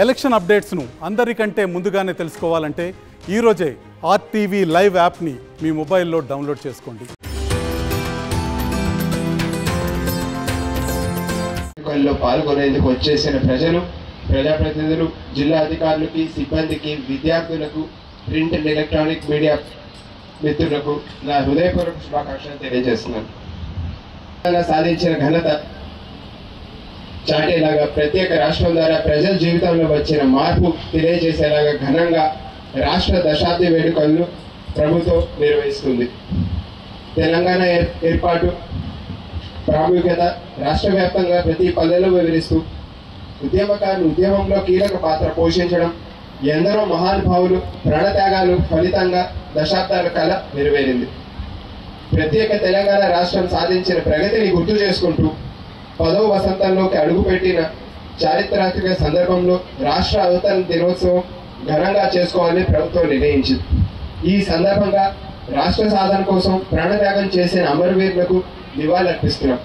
Election అప్డేట్స్ను అందరికంటే ముందుగానే తెలుసుకోవాలంటే ఈరోజే ఆర్టీవీ లైవ్ యాప్ని మీ మొబైల్లో డౌన్లోడ్ చేసుకోండి. పాల్గొనేందుకు వచ్చేసిన ప్రజలు, ప్రజాప్రతినిధులు, జిల్లా అధికారులకి, సిబ్బందికి, విద్యార్థులకు, ప్రింట్ అండ్ ఎలక్ట్రానిక్ మీడియా మిత్రులకు నా హృదయపూర్వక శుభాకాంక్షలు తెలియజేస్తున్నాను. సాధించిన ఘనత చాటేలాగా ప్రత్యేక రాష్ట్రం ద్వారా ప్రజల జీవితంలో వచ్చిన మార్పు తెలియజేసేలాగా ఘనంగా రాష్ట్ర దశాబ్ది వేడుకలను ప్రభుత్వం నిర్వహిస్తుంది. తెలంగాణ ఏర్పాటు ప్రాముఖ్యత రాష్ట్ర వ్యాప్తంగా ప్రతి పల్లెలో వివరిస్తూ ఉద్యమకారులు ఉద్యమంలో కీలక పాత్ర పోషించడం, ఎందరో మహానుభావులు ప్రాణత్యాగాలు ఫలితంగా దశాబ్దాల కళ నెరవేరింది. ప్రత్యేక తెలంగాణ రాష్ట్రం సాధించిన ప్రగతిని గుర్తు చేసుకుంటూ 10వ వసంతంలోకి అడుగుపెట్టిన చారిత్రాత్మక సందర్భంలో రాష్ట్ర అవతరణ దినోత్సవం ఘనంగా చేసుకోవాలని ప్రభుత్వం నిర్ణయించింది. ఈ సందర్భంగా రాష్ట్ర సాధన కోసం ప్రాణత్యాగం చేసిన అమరవీరులకు నివాళులర్పిస్తున్నాం.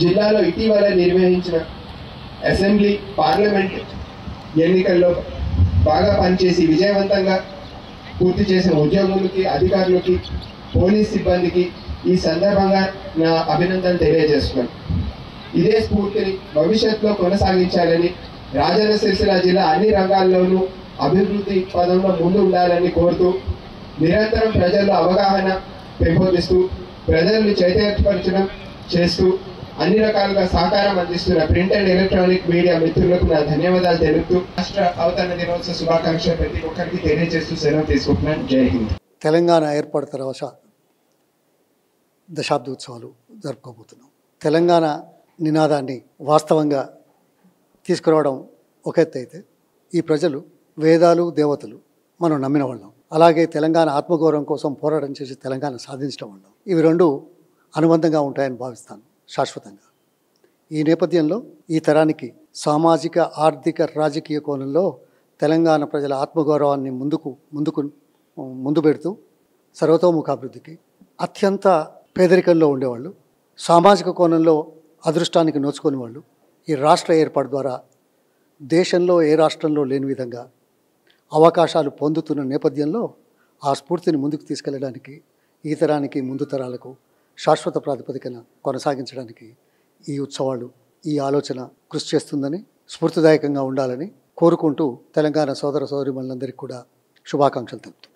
జిల్లాలో ఇటీవల నిర్వహించిన అసెంబ్లీ, పార్లమెంట్ ఎన్నికల్లో బాగా పనిచేసి విజయవంతంగా పూర్తి చేసిన ఉద్యోగులకి, అధికారులకి, పోలీస్ సిబ్బందికి ఈ సందర్భంగా నా అభినందన తెలియజేస్తున్నాను. ఇదే స్ఫూర్తిని భవిష్యత్తులో కొనసాగించాలని, రాజన్న సిరిసిల్ల జిల్లా అన్ని రంగాల్లోనూ అభివృద్ధి పదంలో ముందు ఉండాలని కోరుతూ, నిరంతరం ప్రజల్లో అవగాహన పెంపొందిస్తూ, ప్రజలను చైతన్యపరచడం చేస్తూ అన్ని రకాలుగా సహకారం అందిస్తున్న ప్రింట్ అండ్ ఎలక్ట్రానిక్ మీడియా మిత్రులకు నా ధన్యవాదాలు తెలుపుతూ రాష్ట్ర అవతరణ దినోత్సవ శుభాకాంక్షలు ప్రతి ఒక్కరికి తెలియజేస్తూ సెలవు తీసుకుంటున్నాను. జై హింద్. తెలంగాణ ఏర్పాటు తర్వాత దశాబ్ద ఉత్సవాలు జరుపుకోబోతున్నాం. తెలంగాణ నినాదాన్ని వాస్తవంగా తీసుకురావడం ఒక ఎత్తు అయితే, ఈ ప్రజలు వేదాలు, దేవతలు మనం నమ్మిన వాళ్ళం. అలాగే తెలంగాణ ఆత్మగౌరవం కోసం పోరాటం చేసి తెలంగాణ సాధించడం వాళ్ళం. ఇవి రెండు అనుబంధంగా ఉంటాయని భావిస్తాను శాశ్వతంగా. ఈ నేపథ్యంలో ఈ తరానికి సామాజిక, ఆర్థిక, రాజకీయ కోణంలో తెలంగాణ ప్రజల ఆత్మగౌరవాన్ని ముందు పెడుతూ సర్వతోముఖాభివృద్ధికి, అత్యంత పేదరికంలో ఉండేవాళ్ళు, సామాజిక కోణంలో అదృష్టానికి నోచుకొని వాళ్ళు ఈ రాష్ట్ర ఏర్పాటు ద్వారా దేశంలో ఏ రాష్ట్రంలో లేని విధంగా అవకాశాలు పొందుతున్న నేపథ్యంలో ఆ స్ఫూర్తిని ముందుకు తీసుకెళ్ళడానికి, ఈ తరానికి, ముందు తరాలకు శాశ్వత ప్రాతిపదికన కొనసాగించడానికి ఈ ఉత్సవాలు, ఈ ఆలోచన కృషి చేస్తుందని, స్ఫూర్తిదాయకంగా ఉండాలని కోరుకుంటూ తెలంగాణ సోదర సోదరీమణులందరికీ కూడా శుభాకాంక్షలు తెలుపుతాను.